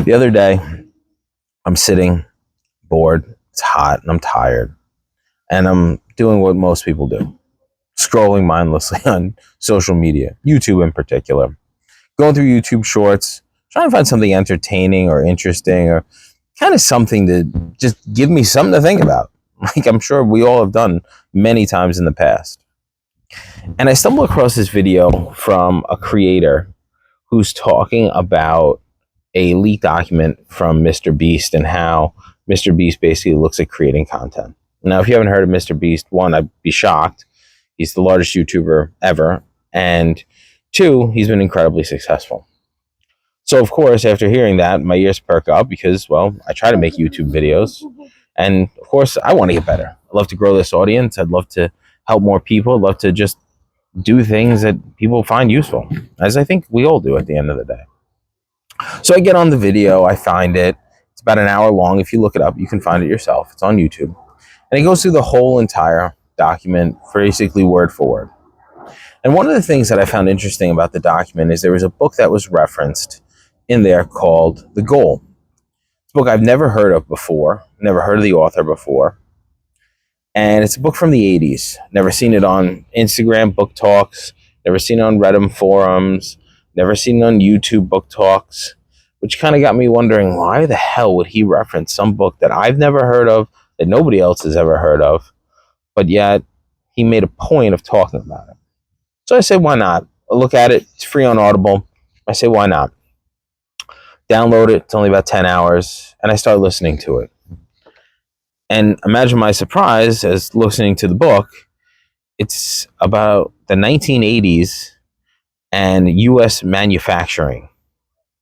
The other day, I'm sitting bored, it's hot, and I'm tired. And I'm doing what most people do, scrolling mindlessly on social media, YouTube in particular. Going through YouTube shorts, trying to find something entertaining or interesting or kind of something to just give me something to think about. Like I'm sure we all have done many times in the past. And I stumbled across this video from a creator who's talking about a leaked document from Mr. Beast and how Mr. Beast basically looks at creating content. Now, if you haven't heard of Mr. Beast, one, I'd be shocked. He's the largest YouTuber ever. And two, he's been incredibly successful. So, of course, after hearing that, my ears perk up because, well, I try to make YouTube videos. And, of course, I want to get better. I'd love to grow this audience. I'd love to help more people. I'd love to just do things that people find useful, as I think we all do at the end of the day. So I get on the video, I find it. It's about an hour long. If you look it up, you can find it yourself. It's on YouTube. And it goes through the whole entire document, basically word for word. And one of the things that I found interesting about the document is there was a book that was referenced in there called The Goal. It's a book I've never heard of before, never heard of the author before. And it's a book from the 80s. Never seen it on Instagram book talks, never seen it on Reddit forums, never seen it on YouTube book talks, which kind of got me wondering, why the hell would he reference some book that I've never heard of, that nobody else has ever heard of, but yet he made a point of talking about it. So I said, why not? I look at it. It's free on Audible. I say, why not? Download it. It's only about 10 hours. And I start listening to it. And imagine my surprise as listening to the book. It's about the 1980s and U.S. manufacturing.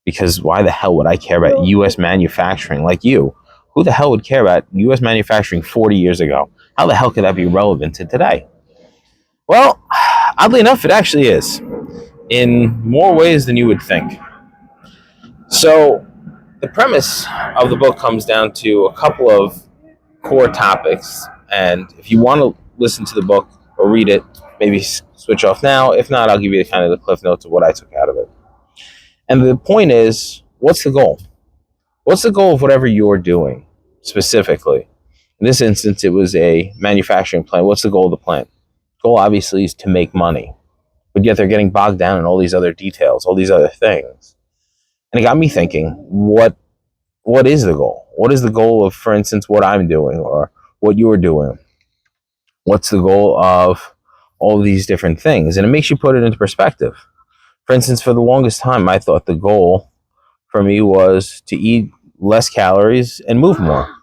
Because why the hell would I care about U.S. manufacturing like you? Who the hell would care about U.S. manufacturing 40 years ago? How the hell could that be relevant to today? Well, oddly enough, it actually is. In more ways than you would think. So, the premise of the book comes down to a couple of core topics. And if you want to listen to the book or read it, maybe switch off now. If not, I'll give you kind of the cliff notes of what I took out of it. And the point is, what's the goal? What's the goal of whatever you're doing specifically? In this instance, it was a manufacturing plant. What's the goal of the plant? The goal, obviously, is to make money. But yet they're getting bogged down in all these other details, all these other things. And it got me thinking, what is the goal? What is the goal of, for instance, what I'm doing or what you're doing? What's the goal of all of these different things? And it makes you put it into perspective. For instance, for the longest time, I thought the goal for me was to eat less calories and move more.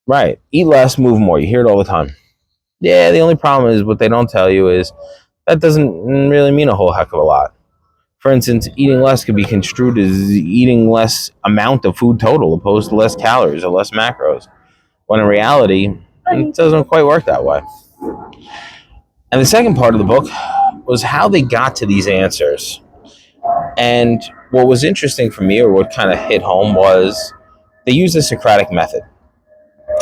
Right. Eat less, move more. You hear it all the time. Yeah, the only problem is what they don't tell you is that doesn't really mean a whole heck of a lot. For instance, eating less could be construed as eating less amount of food total opposed to less calories or less macros, when in reality, it doesn't quite work that way. And the second part of the book was how they got to these answers. And what was interesting for me, or what kind of hit home, was they use the Socratic method.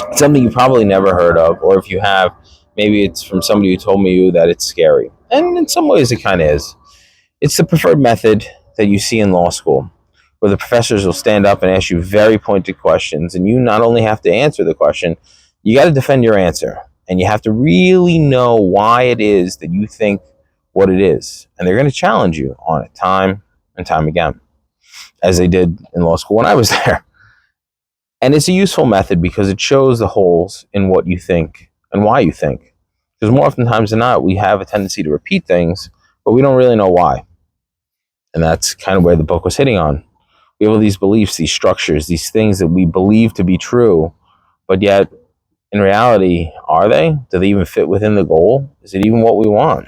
It's something you probably never heard of, or if you have, maybe it's from somebody who told you that it's scary. And in some ways it kind of is. It's the preferred method that you see in law school, where the professors will stand up and ask you very pointed questions, and you not only have to answer the question, you got to defend your answer, and you have to really know why it is that you think what it is, and they're going to challenge you on it time and time again, as they did in law school when I was there. And it's a useful method because it shows the holes in what you think and why you think. Because more often times than not, we have a tendency to repeat things, but we don't really know why. And that's kind of where the book was hitting on. We have all these beliefs, these structures, these things that we believe to be true, but yet, in reality, are they? Do they even fit within the goal? Is it even what we want?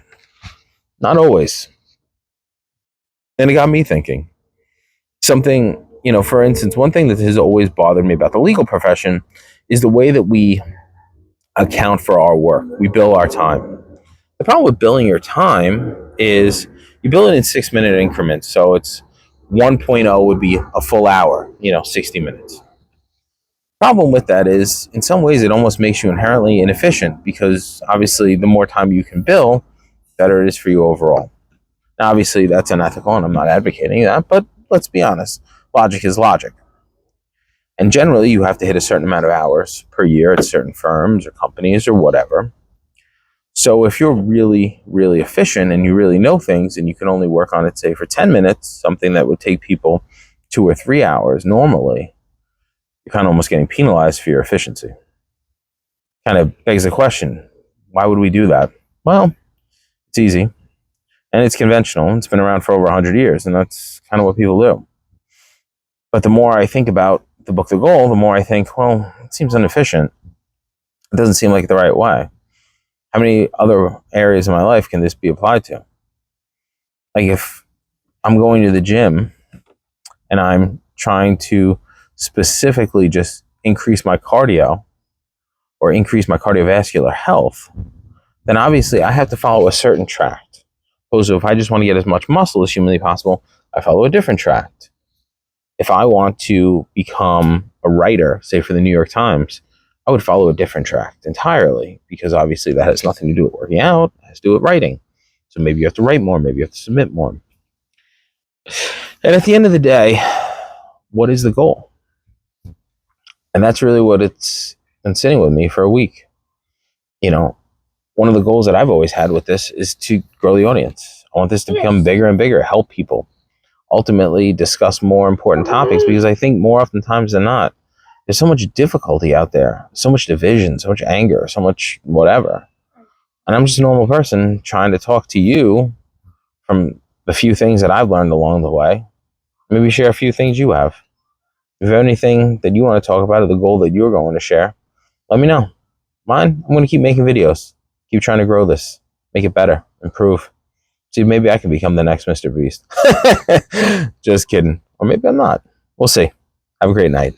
Not always. And it got me thinking. Something, for instance, one thing that has always bothered me about the legal profession is the way that we account for our work. We bill our time. The problem with billing your time is you bill it in 6-minute increments. So it's 1.0 would be a full hour, 60 minutes. Problem with that is, in some ways, it almost makes you inherently inefficient because obviously the more time you can bill, better it is for you overall. Now, obviously, that's unethical, and I'm not advocating that, but let's be honest. Logic is logic. And generally, you have to hit a certain amount of hours per year at certain firms or companies or whatever. So if you're really, really efficient and you really know things and you can only work on it, say, for 10 minutes, something that would take people 2 or 3 hours normally, you're kind of almost getting penalized for your efficiency. Kind of begs the question, why would we do that? Well, it's easy and it's conventional. It's been around for over 100 years, and that's kind of what people do. But the more I think about the book The Goal, the more I think, well, it seems inefficient. It doesn't seem like the right way. How many other areas of my life can this be applied to? Like if I'm going to the gym and I'm trying to specifically just increase my cardio or increase my cardiovascular health, then obviously I have to follow a certain track. Opposed to if I just want to get as much muscle as humanly possible, I follow a different track. If I want to become a writer, say for the New York Times, I would follow a different track entirely, because obviously that has nothing to do with working out, it has to do with writing. So maybe you have to write more, maybe you have to submit more. And at the end of the day, what is the goal? And that's really what it's been sitting with me for a week. You know, one of the goals that I've always had with this is to grow the audience. I want this to become bigger and bigger, help people, ultimately discuss more important topics, because I think more oftentimes than not, there's so much difficulty out there, so much division, so much anger, so much whatever. And I'm just a normal person trying to talk to you from the few things that I've learned along the way. Maybe share a few things you have. If you have anything that you want to talk about or the goal that you're going to share, let me know. Mine, I'm going to keep making videos, keep trying to grow this, make it better, improve. See, maybe I can become the next Mr. Beast. Just kidding. Or maybe I'm not. We'll see. Have a great night.